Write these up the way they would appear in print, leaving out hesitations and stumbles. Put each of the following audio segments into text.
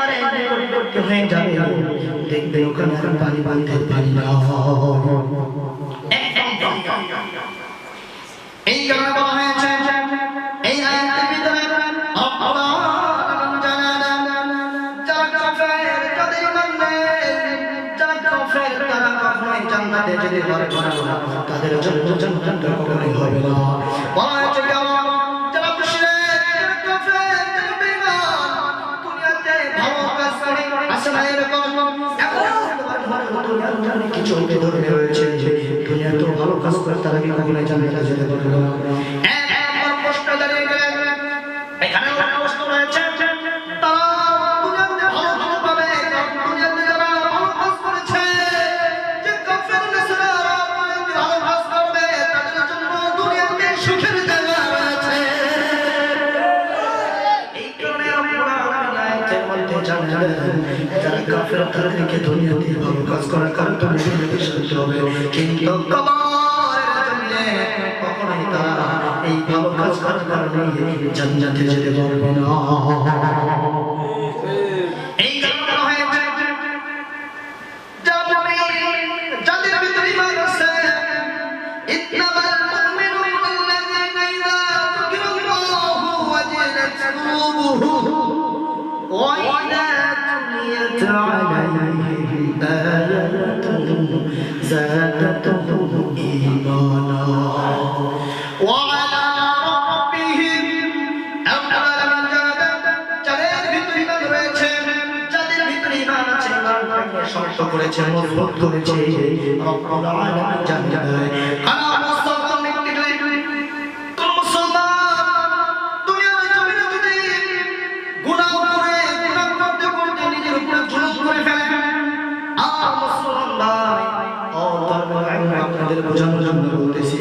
একেবারে নিকটবর্তী হয়ে যাবে দেখবেন ওখানে আর পানি বাঁধতে পারি না এই কারণে বলা হয়েছে এই আয়াতের ভিতরে জান্নাতে যেতে পারবে না তাদের জন্য জান্নাত কখনোই হবে না বলা হয়েছে যারা মুশরিক কাফের যারা বেঈমান দুনিয়াতে ভালো কাজ করে আসলে এরকম এখন কিছু ধর্মে রয়েছে দুনিয়াতে তো ভালো কাজ করে তারা কি কখনোই জান্নাতে যেতে পারবে না একবার প্রশ্ন দাঁড়িয়ে গেলে এখানে প্রশ্ন রয়েছে তারা দুনিয়াতে ভালো কিছু পাবে দুনিয়াতে যারা ভালো কাজ করেছে যারা কাফের তাদেরকে দুনিয়াতে ভালো কাজ করার কারণে দুনিয়াতে শান্তি হবে কিন্তু কবরের জমিনে কখনোই তারা এই ভালো কাজ করার কারণে জান্নাতে যেতে পারবে না এই কারণে হয়েছে যাদের ভিতরে ঈমান আছে ইন্নামাল মুমিনুনা আল্লাযীনা ইযা যুকিরাল্লাহু ওয়াজিলাত কুলুবুহুম وإذا تليت عليهم آياته زادتهم إيمانا وعلى ربهم যাদের ভিতরে ঈমান রয়েছে যাদের ভিতরে ঈমান আছে ঈমানকে শক্ত করেছে মজবুত করেছে রব্বুল আলামিন জান্নাত দেয় বোঝানোর জন্য বলতেছি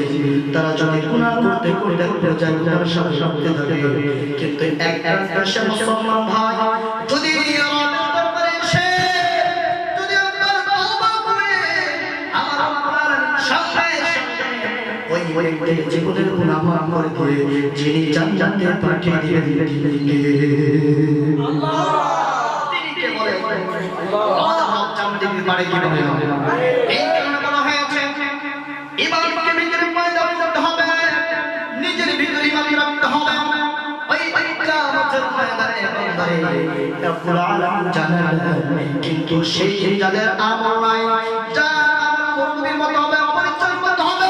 তারা যদি গুনাহ করতে করতে যায় গুনার সাথে সাথে থাকে কিন্তু একটা মুসলমান ভাই যদি আল্লাহর দরবারে এসে যদি আল্লাহর তওবা করে আমার আল্লাহর সামনে ওই ব্যক্তির জীবনের গুনাহ মাফ করে দিয়ে যিনি জান্নাতে পাঠিয়ে দিবেন আল্লাহ তিনি কে বলে আল্লাহ জান্নাতে পাঠিয়ে দিবেন এই কারণে বলা হয়েছে ঈমানকে ভিতরে পয়দা করতে হবে নিজের ভিতরে ঈমান রাখতে হবে ওই কিয়ামতের ময়দানে বান্দারে রব্বুল আলামিন জানেন কিন্তু সেই যাদের আমল নাই যারা মুমিনের মত হবে পরিচয় করতে হবে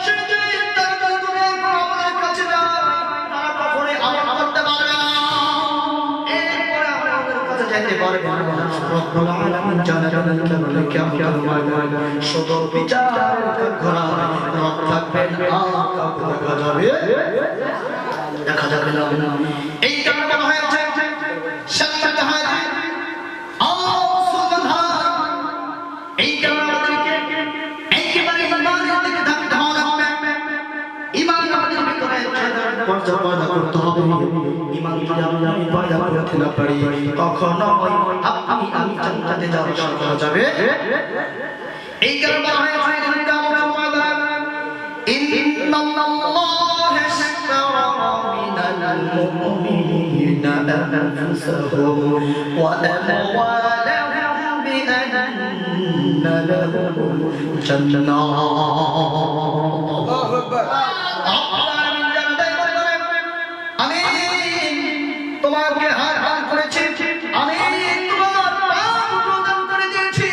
সেই যে তাদের দুনিয়ার আমলের কাছে যায় তারা কখনোই আমল করতে পারবে না এরপরে আমলের কাছে যেতে পারবে না রব্বুল আলামিন জানেন কিয়ামতের ময়দানে শুধু বিচার ঘোরা রব থাকবেন দেখা যাবে না এই কারণে বলা হয়েছে এই কারণে আমাদেরকে একেবারে ঈমানের দিকে থাকতে হবে ঈমান আমাদের ভিতরে পয়দা করতে হবে ঈমান যদি আমরা পয়দা করতে না পারি কখনোই আমি জান্নাতে যাওয়া সম্ভব যাবে এই কারণে বলা হয়েছে إن الله اشترى من المؤمنين أنفسهم وأموالهم بأن لهم الجنة الله أكبر আমিন তোমাকে হার হার করেছি আমিন তোমার পাপ প্রদান করে দিয়েছি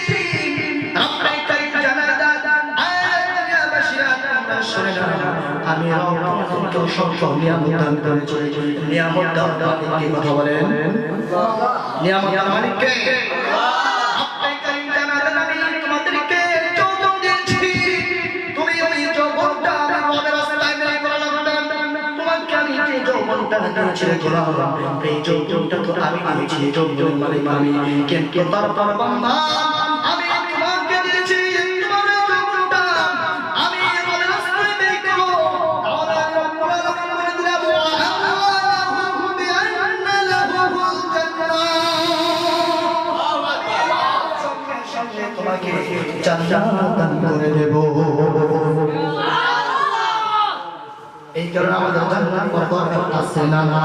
আমি আপনাকে অসংখ্য নিয়ামত দান করেছি নিয়ামত দান মালিককে কথা বলেন নিয়ামত দান মালিককে আপনি কারীম জানালেন আমি তোমাদেরকে যৌবন দিয়েছি তুমি ওই যৌবনটা আমার রাস্তায় ব্যয় করা লাগবে তোমাকে আমি যে যৌবনটা দিয়েছি গোলাম এই যৌবনটা তো আমি দিয়েছি যৌবন মালিক আমি কিন্তু তারপর বান্দা আমি তোমাকে দিয়েছি জান্নাত দান করে দেব এই কারণে আমাদের জান্নাত বরকত আছে না না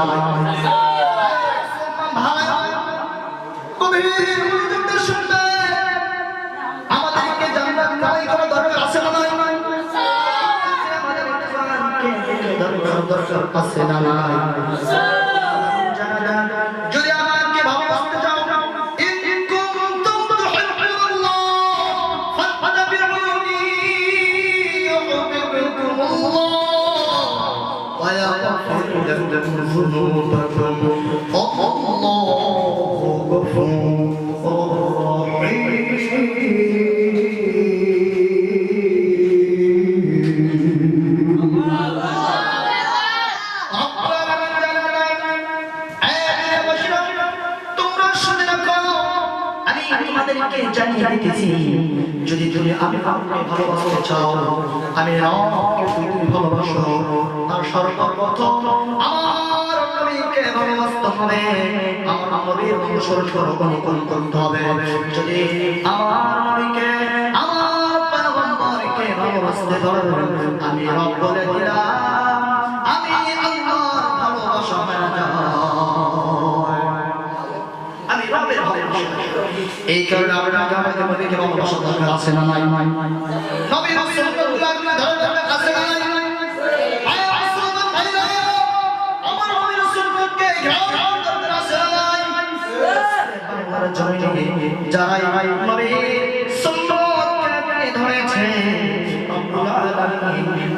গভীর মনোযোগ দিয়ে শুনবেন। আমাদেরকে জান্নাত কামাই করা দরকার আছে না নাই? আমাদের জান্নাতকে দরকার আছে না নাই? যদি আমাকে ভালোবাসতে চাও, ইন কুনতুম তুহিব্বুনাল্লাহ ফাত্তাবিউনি ইউহিব্বুকুমুল্লাহ ওয়া ইয়াগফির লাকুম যুনুবাকুম আল্লাহু গফুরুর রহিম। তোমাদেরকে জানিয়ে দিতেছি, যদি তুমি আমি আমাকে ভালোবাসতে চাও, আমি রবকে তুমি ভালোবাসো, তার সর্বপ্রথম আমার নবীকে ভালোবাসতে হবে, আমার নবীর অনুসরণ অনুকরণ করতে হবে। যদি আমার নবীকে আমার পয়গম্বরকে ভালোবাসতে পারো, আমি রব বলে দিলাম, আমি আল্লাহর ভালোবাসা হয়ে যাব। আমি রবের ভালোবাসা। এই কারণে আপনাকে আমাদের নবীকে ভালোবাসা দরকার আছে না নাই? নবীর সুন্নাতগুলো আপনি ধরে আছে না নাই? আয় মুসলমান ভাইরা, আমার নবীর সুন্নাতকে গ্রহণ করতে আছে না নাই? বাংলার জমিনে যারা নবীর সুন্নাতকে ধরেছে,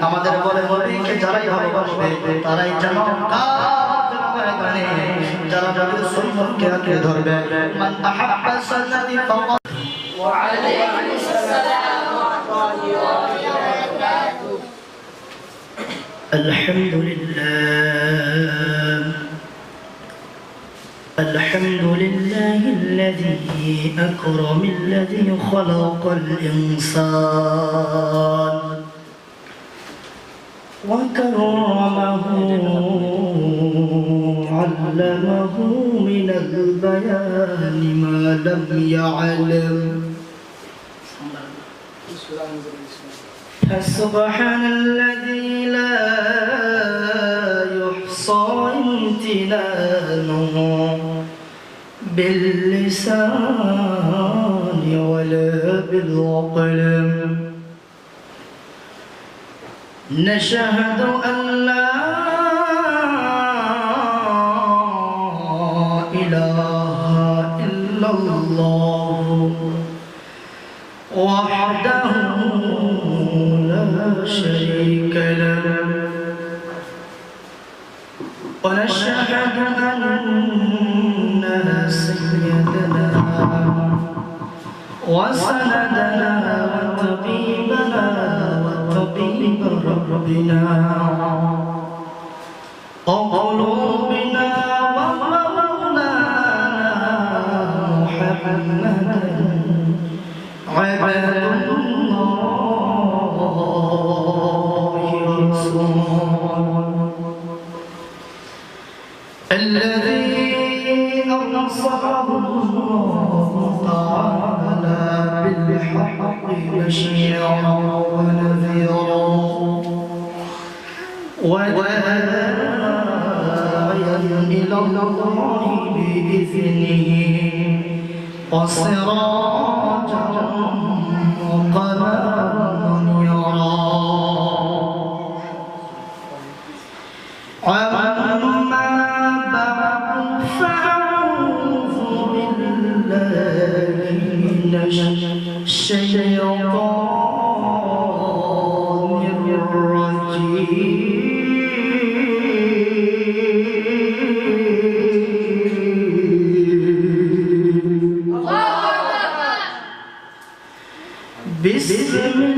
আমাদের বলে নবীকে যারাই ভালোবাসবে তারাই জান্নাত যারা নবীর সুন্নাতকে আঁকড়ে ধরবে। মান আহাব্বা সুন্নতি ফাকাদ ওয়া আলাইকুম আসসালাম ওয়া রাহমাতুল্লাহি ওয়া বারাকাতুহু। আলহামদুলিল্লাহ الذي أكرم الذي خلق الإنسان وكرمه علمه من البيان ما لم يعلم فسبحان الذي لا يحصى امتنانه باللسان ولا بالقلم نشهد أن لا إله إلا الله وحده لا شريك له ونشهد أن سيدنا وسندنا وطبيبنا وطبيب ربنا وقلوبنا ومولانا محمدا عباد الله رسوله الذي أرسله الله تعالى بالحق بشيرا ونذيرا وداعيا إلى الله بإذنه وسراجا وقمرا منيرا أما بعد فأعوذ بالله من الشيطان الرجيم بسم الله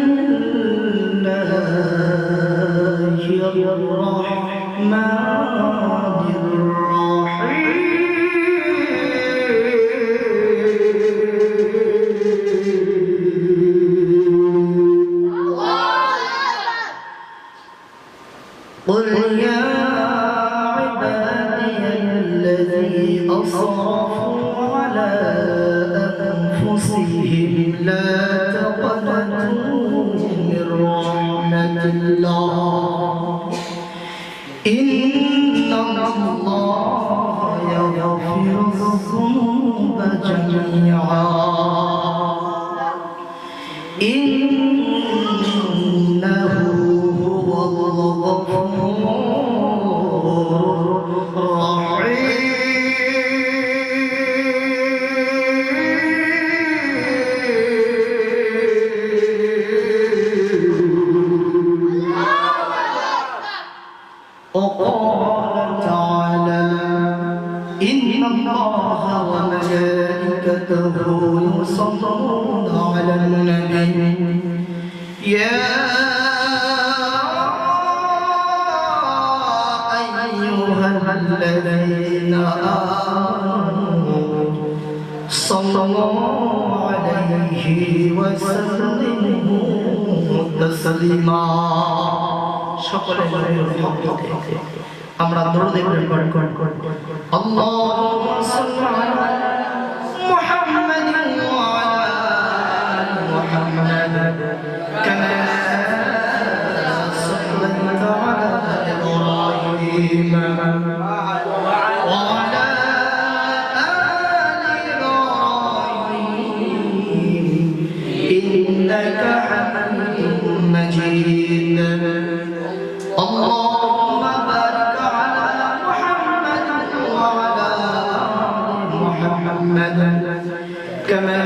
الرحمن الرحيم قل يا عبادي الذين أسرفوا على أنفسهم لا تقنطوا من رحمة الله إن الله يغفر جميعا إنه هو الغفور الرحيم وقال تعالى إن الله وملائكته يصلون على النبي يا أيها الذين آمنوا صلوا عليه وسلموا تسليما সকলে আমরা দরুদ পড়ব আল্লাহুম্মা সাল্লি আলা মুহাম্মাদিন ওয়া আলা আলি মুহাম্মাদ কামা সাল্লাইতা আলা ইব্রাহিম ওয়া আলা আলি ইব্রাহিম ইন্নাকা হামিদুম মাজিদ اللهم بارك على محمد وعلى آل محمد كما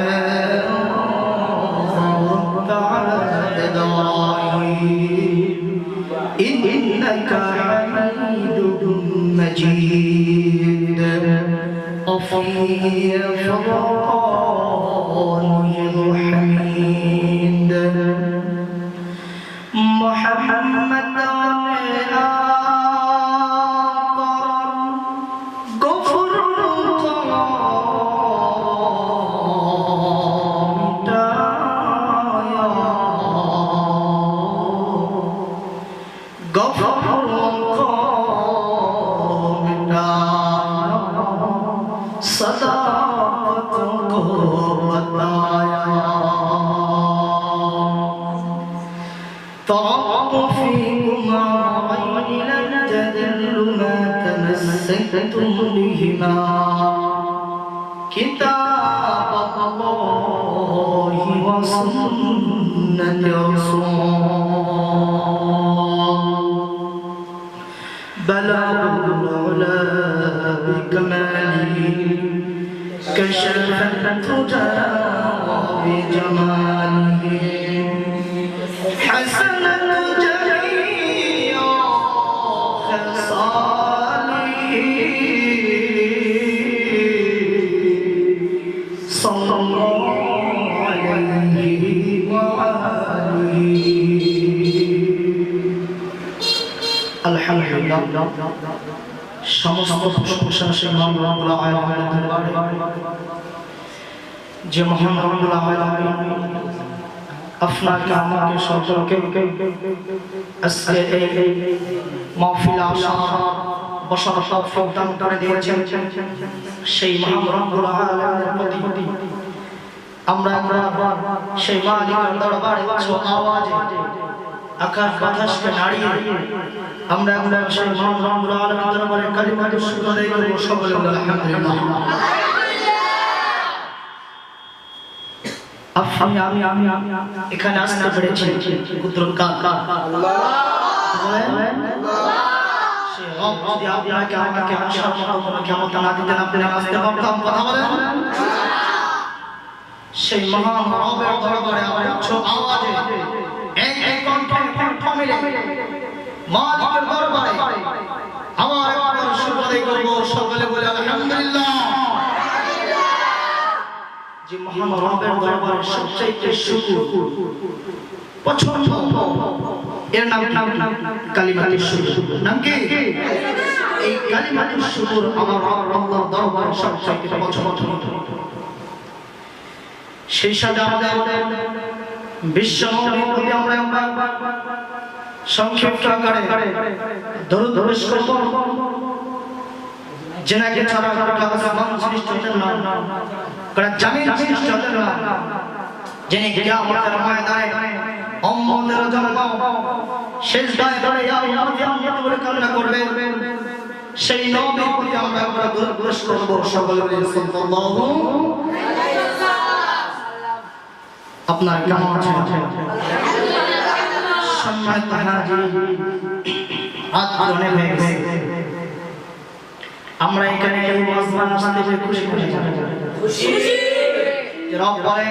باركت على إبراهيم إنك حميد مجيد وفي فرقانه الحميد محمد تركت فيكم أمرين لن تضلوا ما تمسكتم بهما كتاب الله وسنة رسول بلغ العلا بكماله كشف التجى بجماله حسن الجميع خصاله صلى الله عليه وآله الحمد لله সমস্ত প্রশংসা সেই মহান রব্বুল আলামিনের দরবারে যে মহান রব্বুল আলামিন আপনাকে আমাকে সকলকে আজকে এই মাহফিলে আসা বসার তৌফিক দান করে দিয়েছেন সেই মহান রব্বুল আলামিনের প্রতি আমরা সেই মালিকের দরবারে উচ্চ আওয়াজে আকাশ বাতাসকে নাড়িয়ে আমরা সেই মহান রব্বুল আলামিনের দরবারে কালিমাতুল শুকর আদায় করব সকলে আলহামদুলিল্লাহ আমি এখানে আসতে পেরেছি কুদরত আল্লাহ সে রব যদি আপনাকে আমাকে আসার মতো ক্ষমতা না দিতেন আপনি আসতে পারতাম কথা বলেন সেই মহান রবের দরবারে আমার উচ্চ আওয়াজে এক কণ্ঠ মিলে মালিকের দরবারে আমার একবার শুকর আদায় করব সকলে বলে আলহামদুলিল্লাহ যে মহান রবের দরবারে সবচেয়ে শুকর পছন্দ এর নাম কালিমাতুশ শুকর নাম কি এই কালিমাতুশ শুকর আমার আল্লাহর দরবারে সবচেয়ে পছন্দ সেই সাথে আমাদের বিশ্ব নবী আমরা সংক্ষিপ্ত আকারে দরুদ পেশ করব যেনাকে ছাড়া গোটা আসমান সৃষ্টি হতেন না গোটা জমিন সৃষ্টি হতেন না যিনি কিয়ামতের ময়দানে উম্মতের জন্য সিজদায় পড়ে ইয়া উম্মতি উম্মতি বলে কান্না করবেন সেই নবীর প্রতি আমরা একবার দরুদ পেশ করব সকলে মিলে সাল্লাল্লাহু আলাইহি ওয়াসাল্লাম। আপনার কেমন আছেন? সম্মানিত হাজির, আজ অনেক হয়ে গেছে। আমরা এখানে ওয়াজমান আসতে পেরে খুশি খুশি রব বলে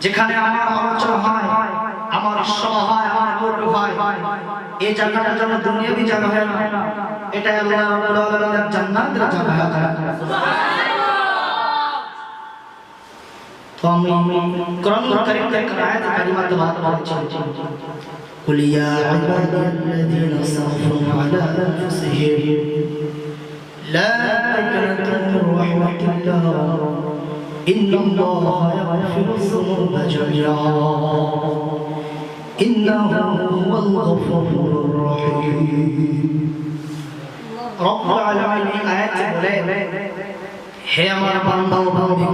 যেখানে আমার আলোচনা হয়, আমার সভা হয়, আমার বক্তব্য হয়, এই জায়গাটা যেন দুনিয়াবি জায়গা হয় না, এটা আল্লাহ রাব্বুল আলামিনের জান্নাতের জায়গা হয়। তো আমি কোরআন কারীমের এক আয়াত কারিমা তেলাওয়াত করেছি, কুল ইয়া ইবাদিয়াল্লাযীনা আসরাফু আলা আনফুসিহিম লা তাকনাতু মির রাহমাতিল্লাহ ইন্নাল্লাহা ইয়াগফিরুয যুনুবা জামিআ ইন্নাহু হুয়াল গফুরুর রাহিম। রব্বুল আলামিন এই আয়াতে বলেন, হে আমার বান্দা ও বান্দী,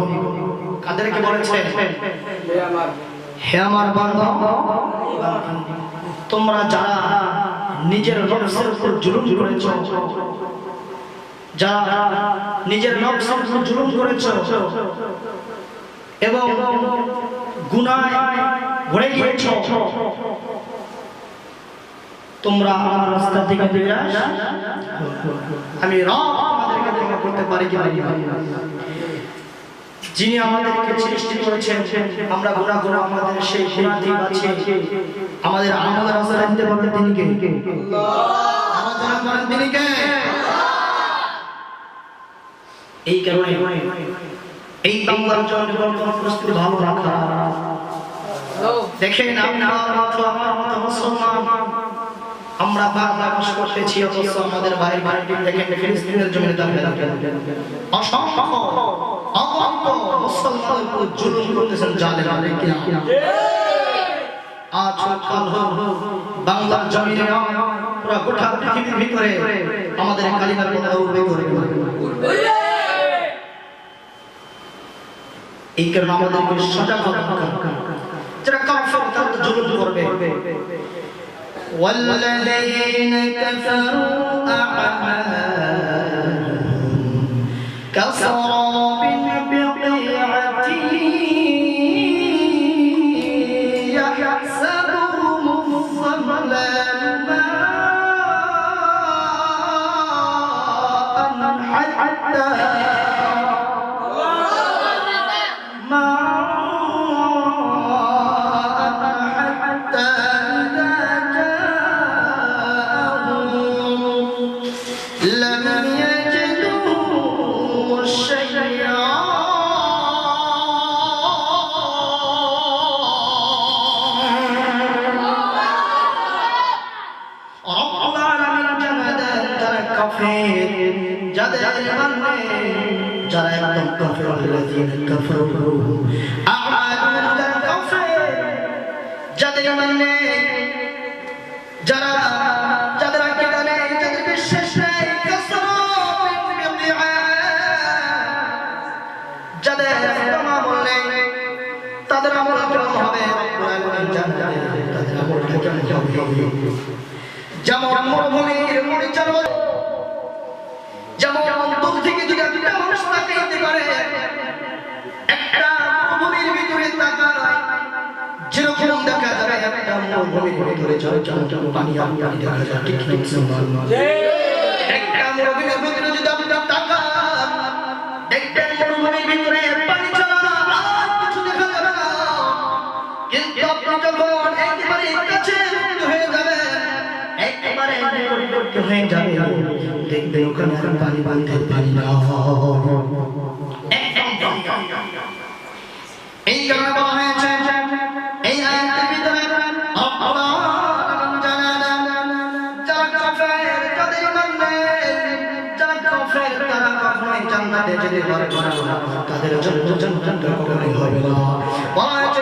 কাদেরকে বলেছেন? হে আমার বান্দা, তোমরা যারা নিজের নফসের উপর জুলুম করেছো, যারা নিজের নফসের উপর জুলুম করেছো এবং গুনাহে ভরে গিয়েছো, তোমরা আমার রাস্তা থেকে ফিরে আসো, আমি রব তোমাদেরকে ক্ষমা করতে পারি কি পারি না। যিনি আমাদেরকে সৃষ্টি করেছেন, আমরা গুনাহ করে আমাদের সেই গুনাহ থেকে বাঁচিয়ে আমাদের আমলের রাস্তা দিতে পারবেন তিনি কে? আল্লাহ। আমাদের করেন তিনি কে? এই কারণে এই বাংলার জন্য বর্তমান পরিস্থিতি ভালো রাখা, দেখেন আপনার মতো আমার মতো মুসলমান আমরা বাংলা ভাষা করতেছি, অথচ আমাদের ভাই ভাইটি দেখেন ফিলিস্তিনের জমিনে দাঁড়িয়ে অসংখ্য অগণিত মুসলমানের উপর জুলুম করতেছেন জালেম আলেকিরা। আজ কাল বাংলার জমিনে পুরো গোটা পৃথিবীর ভিতরে আমাদের কালিমার কথা উঠবে করে এই কারণে আমাদেরকে সজাগ হওয়া দরকার। যারা কাফের তারা জুলুম করবে। والذين كفروا أعمالهم كسراب بقيعة يحسبه الظمآن ماء حتى যারা একদম কাফের, আল্লাযীনা কাফারু আ'মালুহুম কাফির, যাদের মানে যারা যাদের আকীদা নেই, যাদের বিশ্বাস নেই, কাসরাবিন বিকিআ, যাদের আমল নেই, তাদের আমল কেমন হবে? রব্বুল আলামিন জানেন তাদের আমলটা কেমন হবে। যেমন মরুভূমির মরিচার, যেমন দূর থেকে যদি একটা মানুষ তাকাইতে পারে, একটা মরুভূমির ভিতরে তাকায় যেরকম দেখা যাবে, একটা মরুভূমির ভিতরে পানি আর পানি দেখা যায়, ঠিক ঠিক সুবহানাল্লাহ। একটা মরুভূমির ভিতরে যদি আপনি তাকান, দেখবেন মরুভূমির ভিতরে পানি ছাড়া আর কিছু দেখা যাবে না। কিন্তু আপনি যখন একেবারে কাছে হয়ে যাবে, একেবারে নিকটবর্তী হয়ে যাবে, দেখবেন ওখানে আর পানি বাঁধতে পারি না। এই কারণে বলা হয়েছে এই আয়াতের ভিতরে আল্লাহ জানালেন যারা কাফের, যাদের ঈমান নেই, যারা কাফের তারা কখনোই জান্নাতে যেতে পারবে না, তাদের জন্য জান্নাত কখনোই হবে না। বলা হয়েছে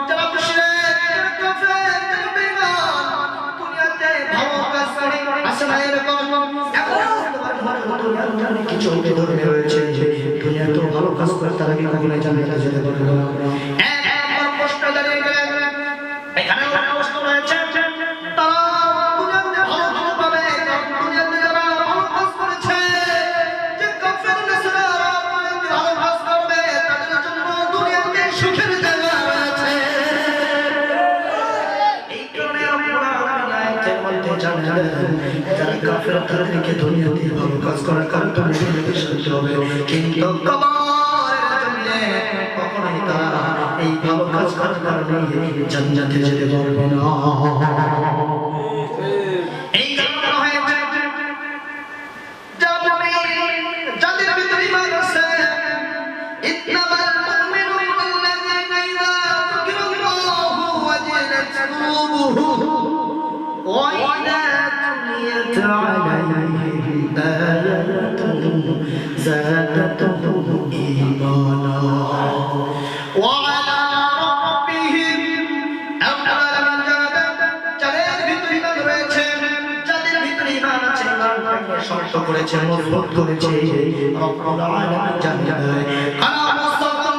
যারা মুশরিক, যারা কাফের, যারা বেঈমান, দুনিয়াতে ভালো কাজ করে আসে না এরকম কিছু ধর্মে রয়েছে, দুনিয়া তো ভালো কাজ করে তারা কি কখনোই জান্নাতে যেতে পারবে না। একবার প্রশ্ন দাঁড়িয়ে গেলেন, এখানে প্রশ্ন রয়েছে তারা দুনিয়াতে ভালো কিছু পাবে, দুনিয়াতে যারা দেন যারা কাফের তাদেরকে দুনিয়াতে ভালো কাজ করার কারণে শান্তি হবে কিন্তু কবরের জন্য কখনোই তারা এই ভালো কাজ করার কারণে জান্নাতে যেতে পারবে না এই কারণে হয়েছে যাদের ভিতরে ঈমান আছে ইন্নামাল মুমিনুনা আল্লাযীনা ইযা যুকিরাল্লাহু ওয়াজিলাত কুলুবুহুম ওয়া ইযা তুলিয়াত আলাইহিম আয়াতুহু যাদাতুহুম ঈমানা ওয়া আলা রাব্বিহিম যাদের ভিতরে ঈমান রয়েছে যাদের ভিতরে ঈমান আছে শর্ত করেছে মজবুত করেছে রব্বুল আলামিন জান্নাত দেয় আলা মুসলমান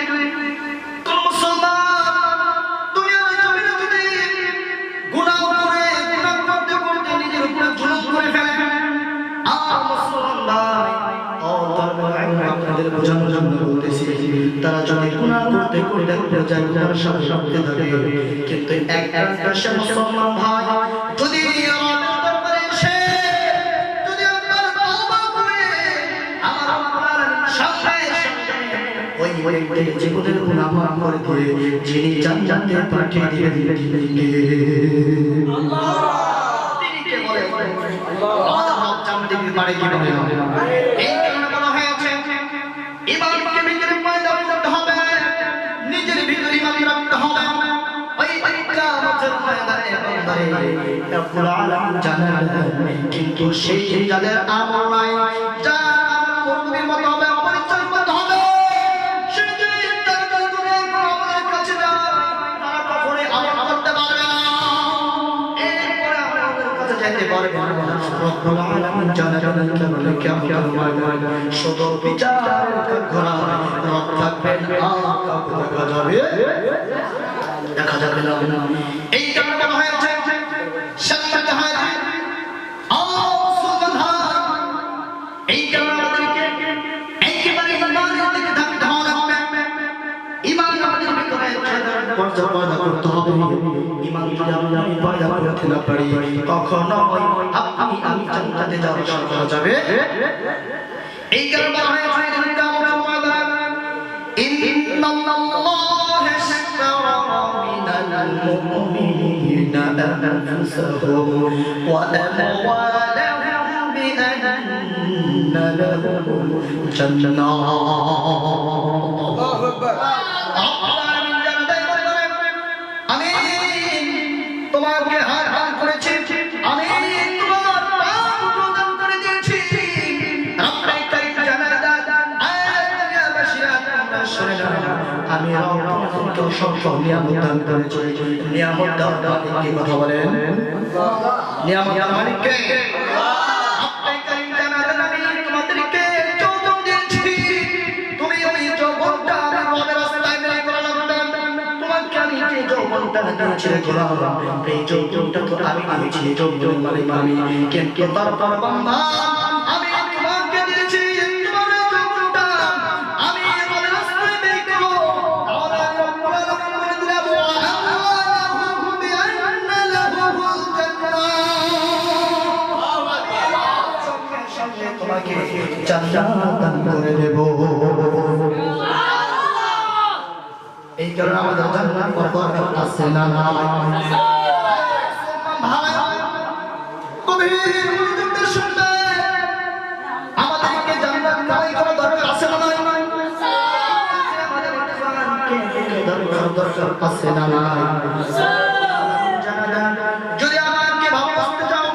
তুমি মুসলমান দুনিয়ার জমিনে যদি গুনাহ করতে করতে নিজের উপরে জুলুম করে ফেলে আর মুসলমান ভাই ও তারপরে আপনাদের বোঝানোর জন্য বলতেছি তারা যদি গুনাহ করতে করতে যায় গুনার সাথে সাথে থাকে কিন্তু একটা মুসলমান ভাই যদি জীবনের গুনাহ মাফ করে দিয়ে যিনি জান্নাতে পাঠিয়ে দিবেন আল্লাহ তিনি কে বলে আল্লাহ হক জান্নাতে পারে কি বলে এই কারণে বলা হয়েছে ঈমানকে ভিতরে পয়দা করতে হবে নিজের ভিতরে ঈমান রাখতে হবে ওই কিয়ামতের ময়দানে বান্দারে রব্বুল আলামিন জানান কিন্তু সেই যাদের আমল নাই যারা মুমিনের মতো হবে পরিচয় করতে হবে রব্বুল আলামিন জানালেন কিয়ামতের ময়দানে শুধু বিচারের ঘোড়া রব থাকবেন দেখা যাবে না এই কারণে বলা হয়েছে সাক্ষাৎ হাজির এই কারণে আমাদেরকে একেবারে ইমানের দিকে ধাবিত হওয়া লাগবে ঈমান আমাদের ভিতরে পয়দা করতে হবে ঈমান যদি আমরা পয়দা করতে না পারি কখনোই আমি জান্নাতে যাওয়া সম্ভব যাবে এই কারণে বলা হয়েছে কিয়ামতের ময়দানে ইন্নাল্লাহা ইশতারা মিনাল মুমিনিনা আনফুসাহুম ওয়া আমওয়ালাহুম বিআন্না লাহুম জান্নাহ আল্লাহু আকবার আমি তোমাকে হারাম করেছি আমি তোমার পাপ প্রদান করে দিয়েছি রব্বুল কারীম জানালেন আয়া বাশিরাত শুনে নাও আমি তোমাকে অসংখ্য নিয়ামত দান করেছি নিয়ামত দান মালিককে কথা বলেন নিয়ামত দান মালিককে রব্বুল কারীম জানালেন আমি তোমাদেরকে যৌবন দিয়েছি তুমি ওই যৌবনটা আমার রবের রাস্তায় ব্যয় করা লাগবে তোমাকে আমি যে যৌবনটা দিয়েছি গোলাম এই যৌবনটা তো আমি দিয়েছি যৌবন মালিক আমি কিন্তু তারপর বান্দা আমি তোমাকে দিয়েছি তোমার যৌবনটা আমি রবের রাস্তায় ব্যয় করো তাহলে রব্বুল আলামিন বলে দিলেন আল্লাহু বিআন্না লাহুল জান্নাহ তোমাকে জান্নাত দান করে দেব এই কারণে আমাদের জান্নাত পাওয়ার আছে না ভাই কবি মুমিনদের শুনবে আমাদেরকে জান্নাত কামাই করা দরকার আছে না আমাদের জান্নাতকে দরকার আছে না যদি আমাকে ভালোবাসতে চাও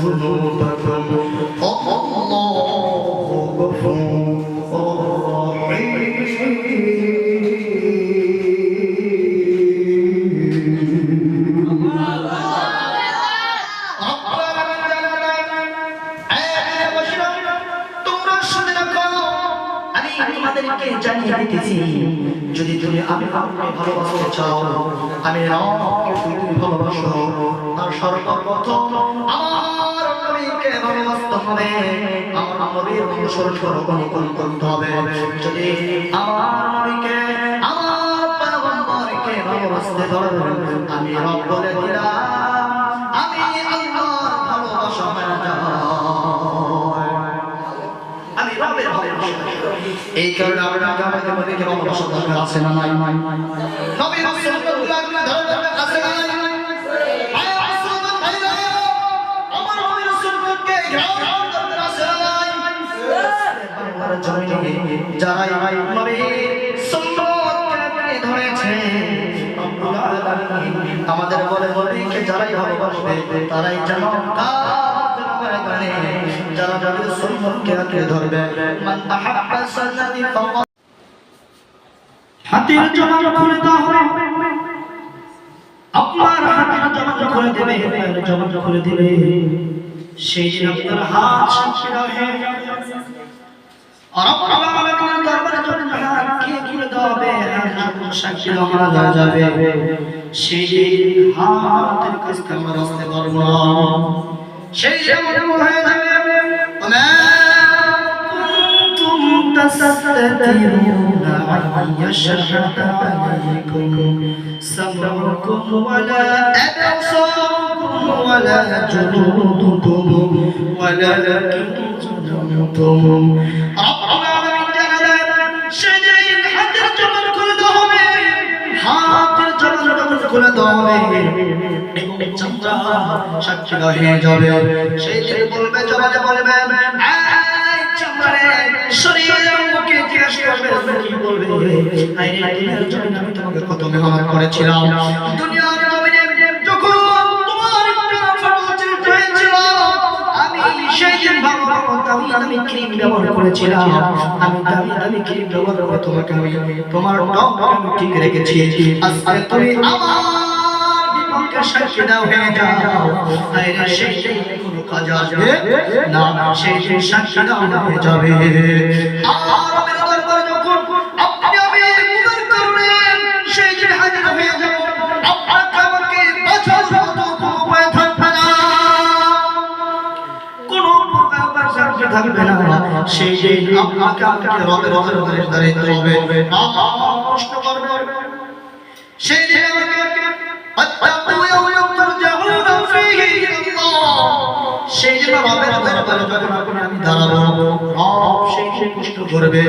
ذنوبكم الله غفور যদি তুমি আমি আপনাকে ভালোবাসতে চাও আমি রবকে তুমি ভালোবাসো আর সর্বপ্রথম আমার নবীকে ভালোবাসতে হবে, আমার নবীর অনুসরণ অনুকরণ করতে হবে। যদি আমার নবীকে আমার পয়গম্বরকে ভালোবাসতে পারবেন, আমি রব বলে দিলাম আমি আল্লাহর ভালোবাসা হয়ে যাব। আমি রবের ভালোবাসা। এই কারণে আমরা আমাদের নবীকে ভালোবাসা দরকার আছে না নাই? নবীর সুন্নাতগুলো আমরা ধরে রাখতে আছে না নাই? আমাদের বলে নবীকে যারাই ভালোবাসবে তারাই যেন যারা নবীর সুন্নাতকে আঁকড়ে ধরবে। মান আহাব্বা সুন্নতি ফাওয়া হাতের জবান খুলে দাও, আপনার হাতের জবান খুলে দেবে, পায়ের জবান খুলে দেবে, সেই দিন আপনার হাত সাক্ষী হয়ে যাবে। আর রব্বুল আলামিনের দরবারে যখন হাত খুলে দেওয়া হবে, হাত সাক্ষী হয়ে যাবে, সেই দিন হাতের কাছ থেকে আমরা রাস্তে পারবো না। সেই যেমন হয়ে যাবে تستترون أن يشهد عليكم سمعكم ولا أبصاركم ولا جلودكم ولكن ظننتم ربنا من جهل شجين حتى الجبل كل دهمه حتى الجبل كل دهمه চামড়া সাক্ষী হয়ে যাবে। সেই দিন বলবে, জবানে বলবে আমি তোমাকে কত মেহনত করেছিলাম, দুনিয়ার জমিনে যখন তোমার হয়েছিল আমি সেই দিন দামি ক্রিম ব্যবহার করেছিলাম, আমি দামি ক্রিম ব্যবহার করে তোমাকে তোমার আমি ঠিক রেখেছি। আজকে তুমি আমার সাক্ষী দাও হয়ে যাও, সেই কোনো কাজ আসবে না, সেই সাক্ষী দাও হয়ে যাবে। আর রবের দরবারে যখন আপনি আমি গুনাহ করবেন, সেই যে হাজির হয়ে যাব, আপনাকে আমাকে বাঁচার মতো কোনো উপায় থাকবে না, কোনো প্রকার সাক্ষী থাকবে না। সেই দিন আপনাকে আমাকে রবের দরবারে দাঁড়াতে হবে, প্রশ্ন করবে। সেই দিন আমাকে সেই জন্য রবের দরবারে যখন আমি দাঁড়াবো, রব সেই কষ্ট করবে।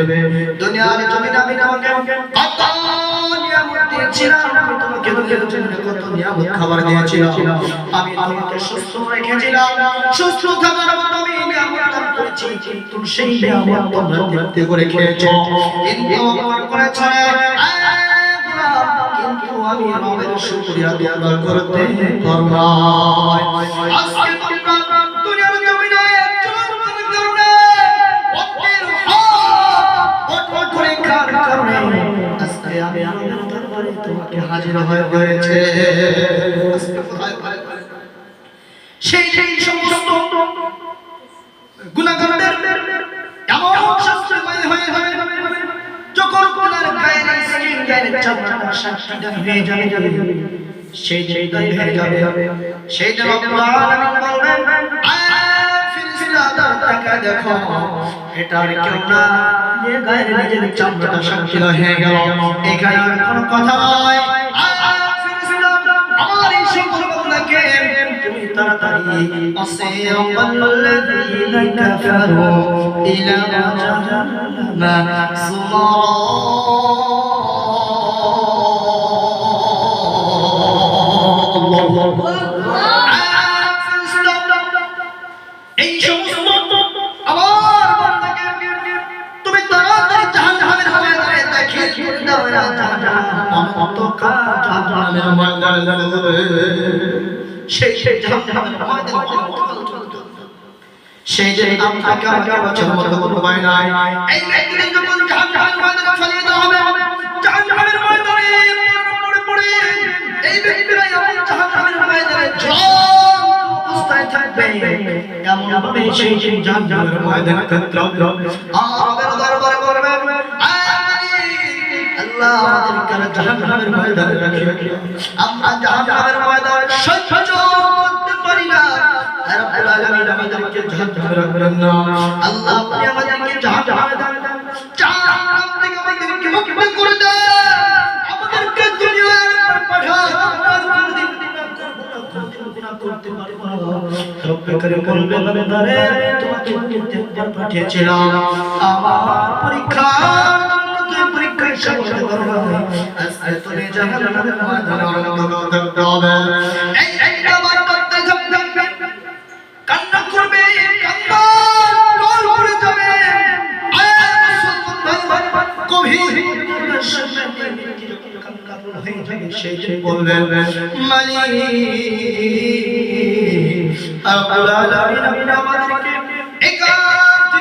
দুনিয়ার জমিনে আমি তোমাকে কত নিয়ামত দিয়েছিলাম, আমি তোমাকে কত নিয়ামত খাবার দিয়েছিলাম, আমি তোমাকে সুস্থ রেখেছিলাম, সুস্থ থাকার মতো আমি নিয়ামত দান করেছি, কিন্তু সেই নিয়ামত তোমরা তৃপ্তি করে খেয়েছো, কিন্তু অপমান করেছো। কিন্তু আমি রবের শুকরিয়া আদায় করতে পারবো না। আজকে তোমরা দুনিয়ার জমিনে চলার কারণে অন্যের হক করে খাওয়ার কারণে আজকে আমি আল্লাহর দরবারে তোমাকে হাজির হয়ে হয়েছে। আজকে কোথায় সেই সমস্ত গুনাহগারদের এমন শাস্তি হয়ে যাবে যখন তোমার গায়ের স্কিন গায়ের চামড়া সাক্ষীদার হয়ে যাবে, সেই দায়ী হয়ে যাবে। সেই দিন রব্বুল আলামিন বলবেন, ফিরিস্তারা তাকে দেখো, এটা আর কেউ না, যে গায়ের নিজের চামড়াটা সাক্ষীদার হয়ে গেল, এখানে আর কোনো কথা নয়। ফিরিস্তারা আমার এই সকল বান্দাকে তুমি তাড়াতাড়ি আসিরাল্লাযীনা কাফারু ইলা জাহান্নাম সুমারা এই সমস্ত আমার বান্দাকে তুমি তাড়াতাড়ি জাহান্নামের ময়দানে দাখিল করে দাও, জাহান্নাম অন্তকার জাহান্নামের ময়দানে যাবে। সেই জাহান্নামের ময়দানে সেই যে আপনাকে আমাকে বাঁচার মতো কোনো উপায় নাই। এই ব্যক্তি যখন জাহান্নামের ময়দানে ফেলে দেওয়া হবে, জাহান্নামের ময়দানে পড়ে পড়ে এই ব্যক্তিরা এমন জাহান্নামের ময়দানে অবস্থায় থাকবে, এমন ভাবে সেই জাহান্নামের ময়দানে আমাদের দরবারে করবেন, আল্লাহ আমাদেরকে জাহান্নামের ময়দানে রাখিও, আমরা জাহান্নামের ময়দানে সহ্য করতে পারি না। রব্বুল আলামিন আমাদেরকে জাহান্নামের রাখবেন না আল্লাহ আপনি আমাদেরকে জাহান্নামে দান জাহান্নাম থেকে আমাদেরকে মুক্ত করে দেন আমাদেরকে দুনিয়ার পাঠান করতে পারবো না রব্বে করিম বলবে বান্দারে তোমাকে দেখতে পাঠিয়েছিলাম আমার পরীক্ষা পরীক্ষায় সফল করবো আজকে তুমি জাহান্নামের ময়দানে অনন্তকাল থাকতে হবে এই একটা বার করতে থাকবে কান্না করবে কান্না রোল পড়ে যাবে গভীর সেই বলবেন মালিক আল্লাহ আলামিন আমাদেরকে একান্ত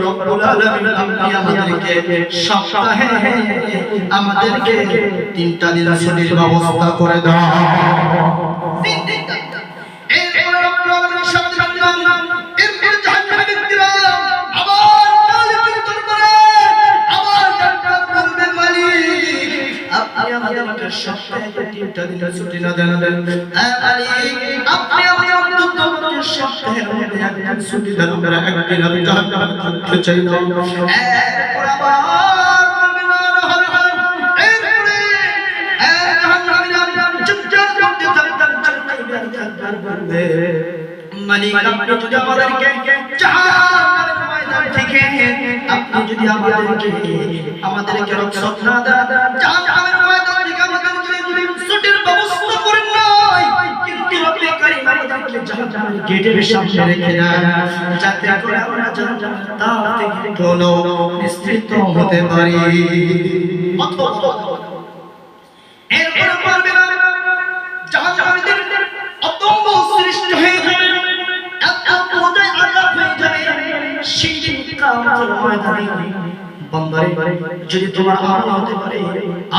রব্বুল আলামিন আপনি আমাদেরকে সপ্তাহে আমাদেরকে 3টা দিন ছুটির ব্যবস্থা করে দাও এরপর রব্বুল আলামিন সাথে জানলাম এরপর জাহান্নামী ব্যক্তিরা আবার মালিকের দরবারে আবার ডাক্তার বলবে মালিক আপনি আমাদেরকে সপ্তাহে 3টা দিন ছুটি না দেন মালিক আপনি আমাদের সপ্তাহের মধ্যে একদিন ছুটি দেন আমরা একদিন আমি জাহান্নামে থাকতে চাই না এরপর আবার বলবে না এরপরে জাহান্নামীরা চুপচাপ করতে থাকবে বলবে মালিক আপনি যদি আমাদেরকে জাহান্নামের ময়দান থেকে আপনি যদি আমাদেরকে রক্ষা না দেন জাহান্নামের ময়দান থেকে আমাদেরকে ছুটির ব্যবস্থা করেন নাই কিন্তু রব্বে কারীম আমাদেরকে জাহান্নামের গেটের সামনে রেখে দেন যাতে করে আমরা জাহান্নামের তাপ থেকে কোনো নিশ্চিত হতে পারি এরপর বলবে না জাহান্নামীদের অতম্ব সৃষ্টি হয়ে যাবে এত বোঝায় আযাব হয়ে যাবে সেই দিন কিয়ামতের ময়দানে বান্দারে যদি তোমার আমল হতে পারে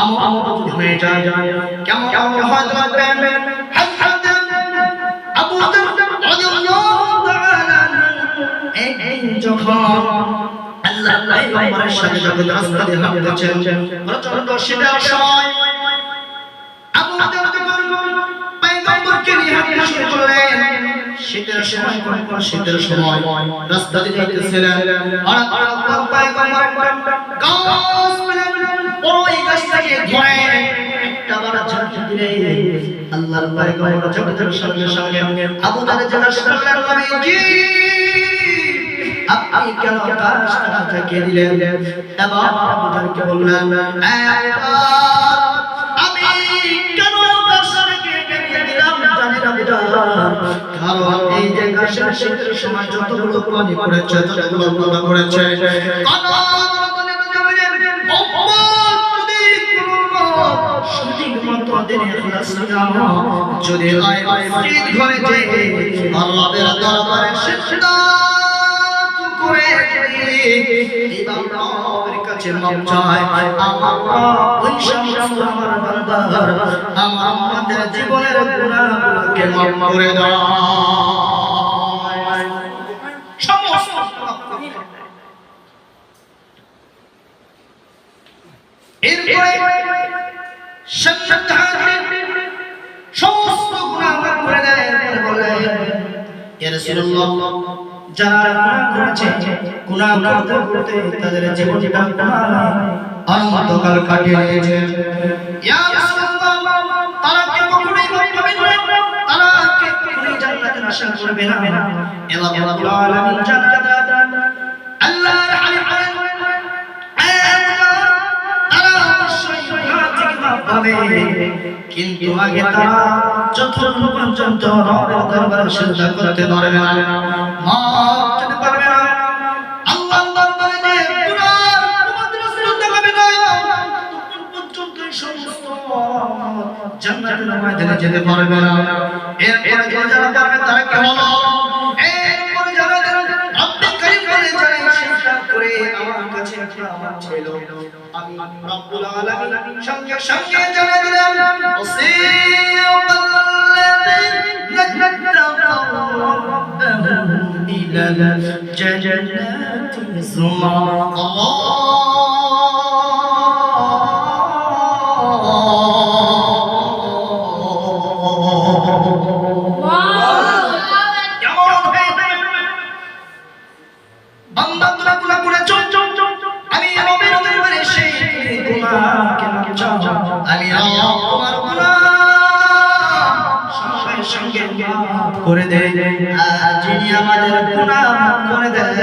আমল যদি হয়ে যায় কেমন আমল হয় দেখবেন হযরত আবু দারদা রাদিয়াল্লাহু তাআলা একদিন যখন আল্লাহর পয়গম্বরের সাথে যখন রাস্তা দিয়ে হাঁটতেছেন প্রচন্ড শীতের সময় আবু দারদা পয়গম্বরকে নিয়ে হাঁটতে শুরু করলেন শীতের সময় রাস্তা দিয়ে যাইতেছিলেন হঠাৎ পয়গম্বর গাছ পেলেন ওই গাছটাকে ধরে একটা বড় ঝাঁকি দিলে আল্লাহর পয়গম্বর ঝাঁকির সঙ্গে সঙ্গে আবু দারদা জিজ্ঞাসা করলেন নবীজি আপনি কেন গাছটা ঝাঁকি দিলেন এবং আবু দারদাকে বললেন আমি কেন গাছটাকে ঝাঁকি দিলাম জানেন আবু দারদা কারণ এই যে গাছের শীতের সময় যতগুলো পানি পড়েছে যতগুলো পাতা পড়েছে যদি ঘরে আল্লাহর দরবারে সিজদাত করে ইবাদতের কাছে মাপ চায় আমার ওই সমস্ত আমার বান্দার আমাদের জীবনের গুনাহগুলোকে মাফ করে দাও সমস্ত এরপরে সমস্ত গুনাহ মাফ করে দেয় বলেন ইয়া রাসূলুল্লাহ যারা গুনাহ করেছে গুনাহ করতে করতে তাদের জীবনটা অনন্তকাল কাটিয়ে দিয়েছে ইয়া রাসূলুল্লাহ তারা কি কখনোই মাফ পাবেন না তারা কি কখনোই জান্নাতের আশা করবে না এবার রব্বুল আলামিন জান্নাত আল্লাহর হাবিব কিন্তু আগে তারা যতক্ষণ পর্যন্ত রবের দরবারে সিজদা করতে পারবে না মাফ করতে পারবে না আল্লাহর দরবারে যে গুনাহ তোমাদের সিজদা হবে না ততক্ষণ পর্যন্ত সমস্ত জান্নাতের ময়দানে যেতে পারবে না এরপরে যারা পারবে তারা কি হলো এরপরে যারা রব্বে কারীম বলে যারা সিজদা করে আমার কাছে আমার ছিল আমি রব্বুল আলামিন সঙ্গে সঙ্গে জানিয়ে দিলাম ওসিকাল্লাযীনা তাকাউ রাব্বাহুম ইলা জান্নাতি যুমার কেমন করে দেয় আর যিনি আমাদের গুনাহ মাফ করে দেন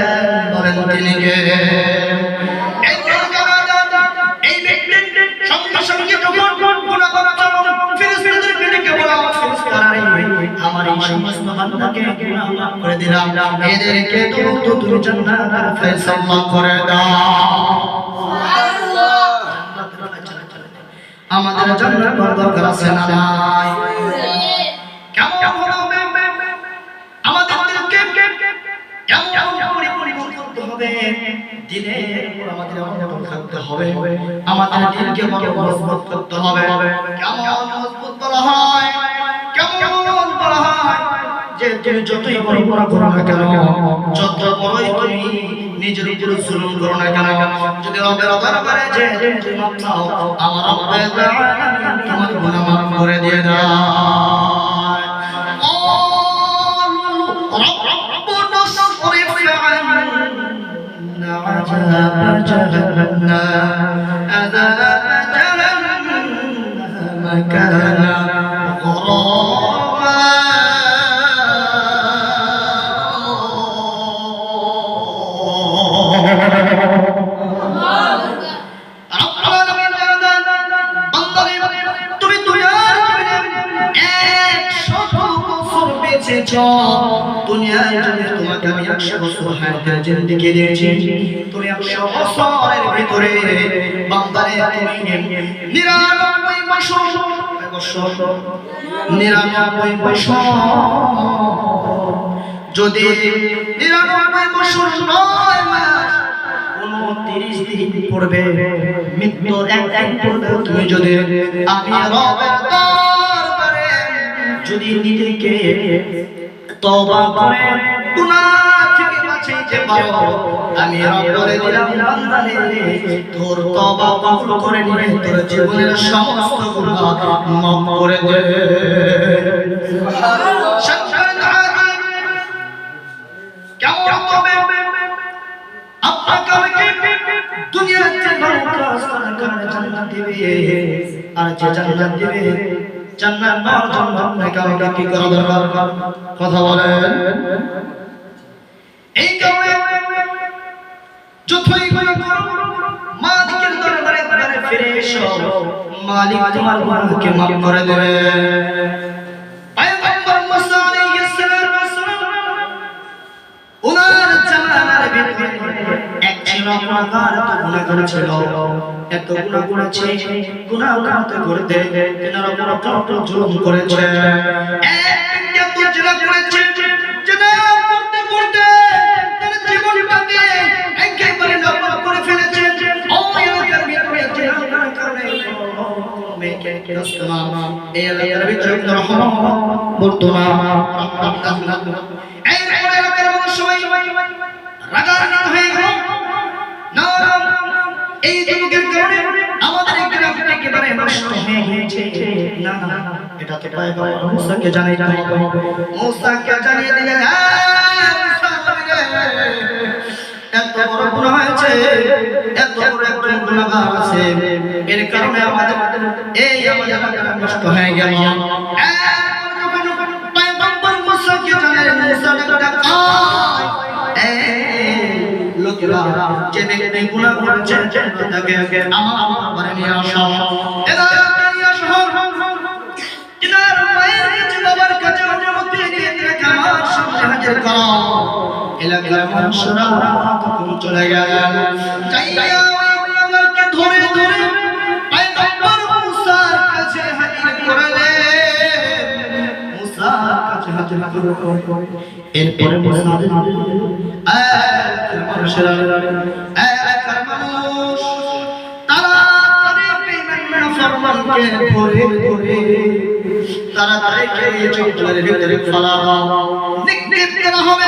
বলেন তিনি কে এই ব্যক্তি সঙ্গে সঙ্গে যখন গুনাহ করতে ফেরেশতাদেরকে ডেকে বলা ফেরেশতারা আমার এই সমস্ত বান্দাকে গুনাহ মাফ করে দিলাম এদেরকে তো তুমি জান্নাতের ফয়সালা করে দাও আমাদের জান্নাত দরকার আছে না নাই কেমন হবে আমাদের দিলকে কেমন পরিবর্তন করতে হবে দিনের উপর আমাদের অবলম্বন থাকতে হবে আমাদের দিলকে মজবুত করতে হবে কেমন মজবুত বলা হয় কেমন বলা হয় যে তুমি যতই বড় বড় করো না কেন যত বড়ই তুমি নিজের উপর জুলুম করো না কেন যদি রবের দরবারে যে তুমি মাফ চাও আমার রব্বুল আলামিন তোমার গুনাহ মাফ করে দিয়ে দেয় রব্বুনা সরিফ আন্না আযাব জাহান্নাম আযাব জাহান্নাম কানা দুনিয়ার জন্য তোমাকে আমি 100 বছর হায়াতের জিন্দেগি দিয়েছি তুমি 100 বছরের ভিতরে বান্দারে তুমি 99 বছর 99 বছর যদি 99 বছর 9 মাস 29 দিন পড়বে মৃত্যুর এক পড়বে তুমি যদি আমি রবের দরবারে যদি নিজেকে তওবা করে গুনাহ থেকে বাঁচাইতে পারো আমি রব বলে দিলাম বান্দারে তোর তওবা কবুল করে নিয়ে তোর জীবনের সমস্ত গুনাহ মাফ করে দে সুবহানাল্লাহ কেমন হবে আপনাকে আমাকে দুনিয়াতে ভালো কাজ করে জান্নাত দিবে আর যে জান্নাত দিবে জান্নাত পাওয়ার জন্য আপনাকে আমাকে কি করা দরকার কথা বলেন এই কারণে যতই গুনাহ করো মালিকের দরবারে ফিরে এসো মালিক তোমার গুনাহকে মাফ করে দেবে পয়গম্বর মুসা আলাইহিস সালাম ওনার জামানার ভিতরে এক ছিল গুনাহগার তো গুনাহগার ছিল এত গুনাহ করেছে গুনাহ করতে তেনার উপর কত জুলুম করেছে এক ব্যক্তি জিনা করেছে জিনা করতে করতে তার জীবনটাকে একেবারে নষ্ট করে ফেলেছে ওই এলাকার ভিতরে জিনার কারণে মেয়েকে দস্তমা এই এলাকার ভিতরে রহমত বর্তমা এই এলাকার মানুষ সবাই রাগারাগি হয়ে গেল না এই যুগের কারণে আমাদের গ্রাম একেবারে নষ্ট হয়ে গেছে না এটা তো পয়গম্বর মুসাকে জানাইতে হবে মুসাকে জানিয়ে দিলেন মুসা এত বড় গুনাহ হয়েছে এত বড় একটা গুনাহগার আছে এর কারণে আমাদের এই আমাদের নষ্ট হয়ে গেল পয়গম্বর মুসাকে জানালেন মুসা ডাকা লোকেরা যে ব্যক্তি গুনাহ করেছে তাকে আমার ঘরে নিয়ে আসো এলাকা নিয়ে আসো কিনার মায়ের কাছে বাবার কাছে অনুমতি নিয়ে আমার সামনে হাজির করো এলাকার মানুষরা তখন চলে গেলেন যাইয়া ওই আমাকে ধরে ধরে পয়গম্বর মুসার কাছে হাজির করলেন মুসার কাছে হাজির করে এরপরে মুসা মানুষেরা এলাকার মানুষ তারা ফরমানকে ধরে ধরে তারা তাদেরকে জঙ্গলের ভিতরে ফেলা নিক্ষেপ করা হবে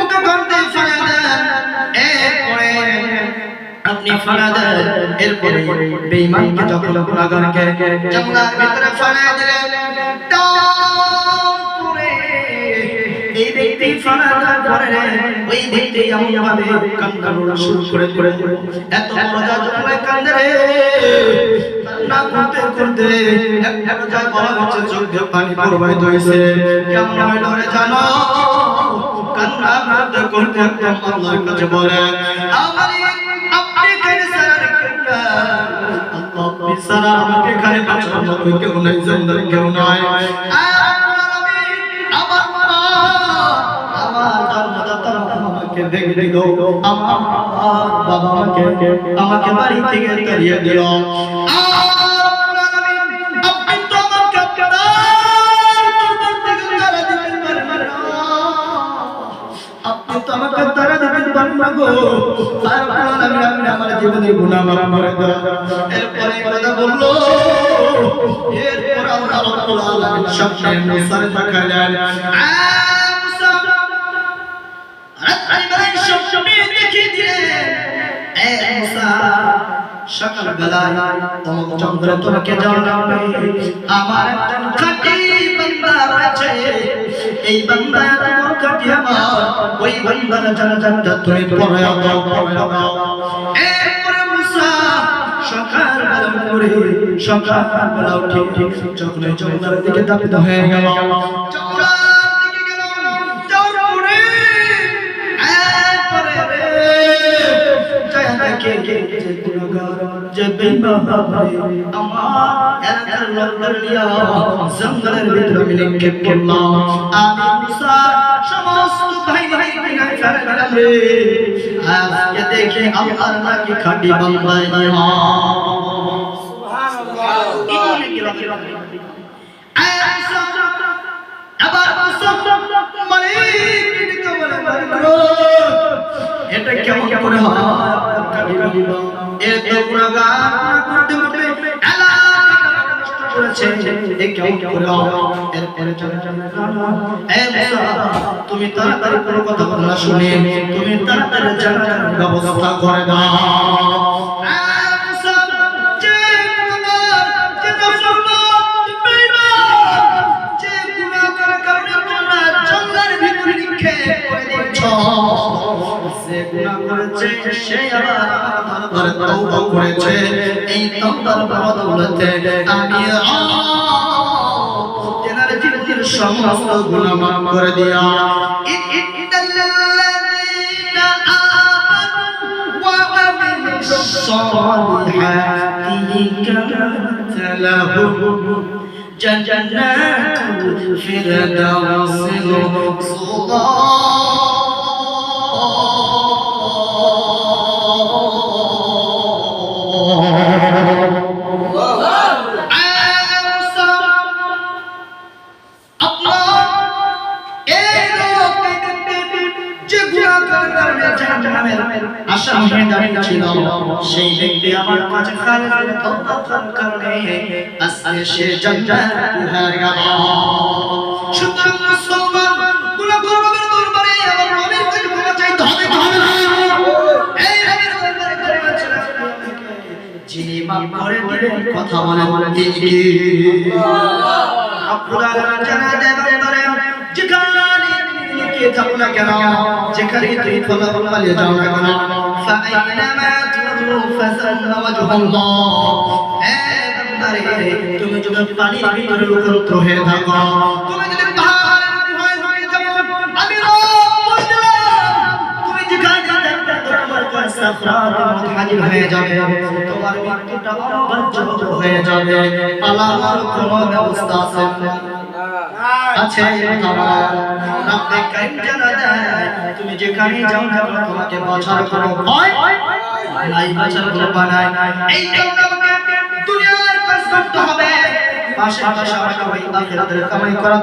ওকে গর্তে ফেলে দেন এরপরে আপনি ফেলে দেন এরপরে বেঈমানকে যখন গুনাহগারকে জঙ্গলের ভিতরে ফেলে দিলেন এই ব্যক্তি ফানাদার করে ওই ব্যক্তি এমন ভাবে কান্না শুরু করে এত বড় জাজুয়ে কান্দে রে কান্না করতে করতে এক পর্যায়ে বলা হচ্ছে চোখ দিয়ে পানি প্রবাহিত হয়েছে। কেমন হইল রে জানো? কান্না করতে করতে একদম আল্লাহর কাছে বলে আপনি কেন সারা রেখে আল্লাহ বিছানা আমাকে এখানে বাঁচানোর মতো কেউ নাই, জিন্দার কেউ নাই। আমার মা আমার জন্মদাতা আমাকে ভেঙে দিল, আমার বাবা আমাকে বাড়ি থেকে তাড়িয়ে দিল। আপনি তো আমাকে আপনি তো আমাকে তারা দিতে পারেন না গো। আপনি আমার জীবনের গুনাহ মাফ করে দেন। এরপরে কথা বললো, এরপর আল্লাহ রাব্বুল আলামিন সামনে মুসার তাকালেন। মুসা রাত্রিবেলায় স্বপ্নে দেখিয়ে দিলেন, এ মুসা সকালবেলায় তমক চন্দ্রে তোমাকে জানাবে আমার একটা খাঁটি বান্দা আছে, এই বান্দা তোমার খাঁটি আমার, ওই বান্দার জানাজাটা তুমি পড়ায়া দাও, পড়ায়া দাও। এরপরে মুসা সকালবেলা করে সকালবেলা উঠে যখন চন্দ্রের দিকে ধাবিত হয়ে গেল, চন্দ্রের দিকে গেল, যাওয়ার পরে এরপরে যায় দেখে যে বেঈমান আমার এলাকার লোকদের নিয়ে জঙ্গলের ভিতরে আমি নিক্ষেপ করলাম। আমি মুসা সমস্ত ভাই ভাই ফেলে দিলাম রে। আজকে দেখি আল্লাহর নাকি খাঁটি বান্দা নিয়া আবার এটা কেমন করে হয়? এত গুনাহগার করতে করতে এলাকাটা নষ্ট করেছে, এ কেমন করে হয়? এরপরে চলে এ মুসা তুমি তাড়াতাড়ি কোনো কথা না শুনে তুমি তাড়াতাড়ি জানাজার ব্যবস্থা করে দাও। সে আবার আমার তওবা করেছে, এই তওবার বদৌলতে আমি তেনার জীবনের সমস্ত গুনাহ মাফ করে দিয়া ইন্নাল্লাযীনা আমানু ওয়া আমিলুস সালিহাতি কানাত লাহুম জান্নাতুল ফিরদাউসি নুজুলা। সেই ব্যক্তি আমার কাছে খালেদ তওবা করার কারণে আজকে সে জান্নাত হয়ে গেল। সুতরাং মুসলমান গুনাহগারের দরবারে আমার রবের কাছে ক্ষমা চাইতে হবে না? এই রবের দরবারে ক্ষমা চাইতে যিনি মাফ করে দিবেন, কথা বলেন তিনি কে? আল্লাহ জানা দেয় বান্দারে যেখানে কে থাকো না কেন, যেখানে তুমি ফলাফল পালিয়ে যাও না কেন, ফাইনামা তুরু ফাসাল্লা ওয়াজহুল্লাহ। এ বান্দারে তুমি যদি পানির ভিতরে লুকায়িত হয়ে থাকো, তুমি যদি পাহাড়ের গুহায় হয়ে যাও, আমি রব বলে দিলাম তুমি যেখানে থাকবে তোমার কাছে সাফরাত হাজির হয়ে যাবে, তোমার মৃত্যুটা অনিবার্য হয়ে যাবে। পালানোর কোনো ব্যবস্থা আছে আছে আপনি কাইম জানা যায়, তুমি যেখানে যাও না তোমাকে বাঁচার কোনো ভয় নাই, বাঁচার কোনো ভয় নাই। এই জন্য আমাকে দুনিয়ার কাজ করতে হবে, পাশে পাশে আমাকে ওই আখিরাতের কামাই করা